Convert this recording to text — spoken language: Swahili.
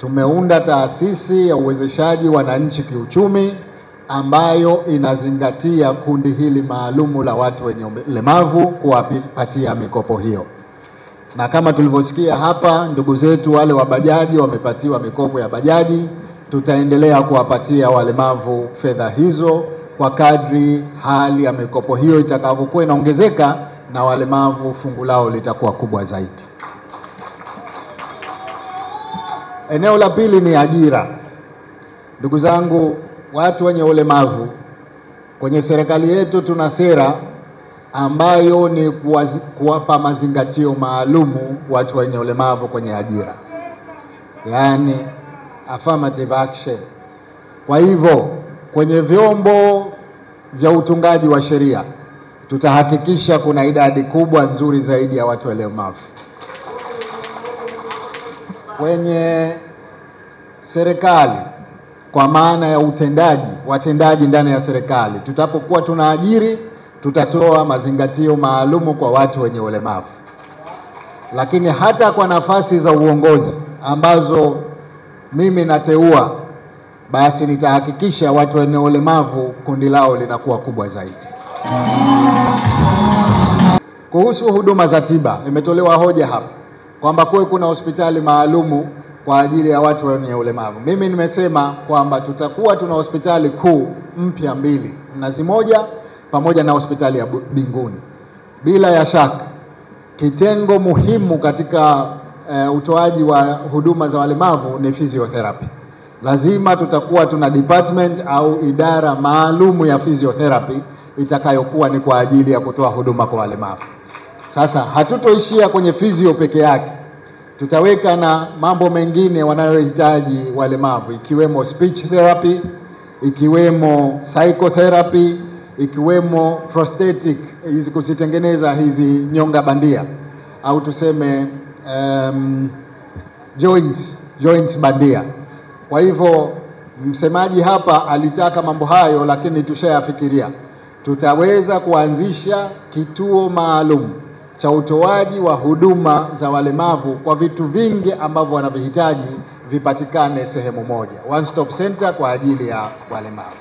tumeunda taasisi ya uwezeshaji wananchi kiuchumi ambayo inazingatia kundi hili maalumu la watu wenye ulemavu, kuwapatia mikopo hiyo. Na kama tulivyosikia hapa, ndugu zetu wale wa bajaji wamepatiwa mikopo ya bajaji. Tutaendelea kuwapatia walemavu fedha hizo kwa kadri hali ya mikopo hiyo itakavyokuwa inaongezeka, na walemavu fungu lao litakuwa kubwa zaidi. Eneo la pili ni ajira. Ndugu zangu, watu wenye ulemavu, kwenye serikali yetu tuna sera ambayo ni kuwapa mazingatio maalumu watu wenye ulemavu kwenye ajira, yaani affirmative action. Kwa hivyo kwenye vyombo vya utungaji wa sheria tutahakikisha kuna idadi kubwa nzuri zaidi ya watu walemavu. Kwenye serikali, kwa maana ya watendaji ndani ya serikali, tutapokuwa tunaajiri, tutatoa mazingatio maalumu kwa watu wenye ulemavu. Lakini hata kwa nafasi za uongozi ambazo mimi nateua, basi nitahakikisha watu wenye ulemavu kundi lao linakuwa kubwa zaidi. Kuhusu huduma za tiba, imetolewa hoja hapa kwamba kuna hospitali maalumu kwa ajili ya watu wenye ulemavu. Mimi nimesema kwamba tutakuwa tuna hospitali kuu mpya 2, Mnazi Moja pamoja na hospitali ya Binguni. Bila ya shaka kitengo muhimu katika utoaji wa huduma za walemavu ni physiotherapy. Lazima tutakuwa tuna department au idara maalumu ya physiotherapy itakayokuwa ni kwa ajili ya kutoa huduma kwa walemavu. Sasa hatutoishia kwenye physio peke yake. Tutaweka na mambo mengine wanayohitaji walemavu, ikiwemo speech therapy, ikiwemo psychotherapy, ikiwemo prosthetic, hizi kuzitengeneza hizi nyonga bandia, au tuseme joints bandia. Kwa hivyo msemaji hapa alitaka mambo hayo, lakini tushayafikiria. Tutaweza kuanzisha kituo maalum cha utoaji wa huduma za walemavu kwa vitu vingi ambavyo wanavihitaji vipatikane sehemu moja, one stop center kwa ajili ya walemavu.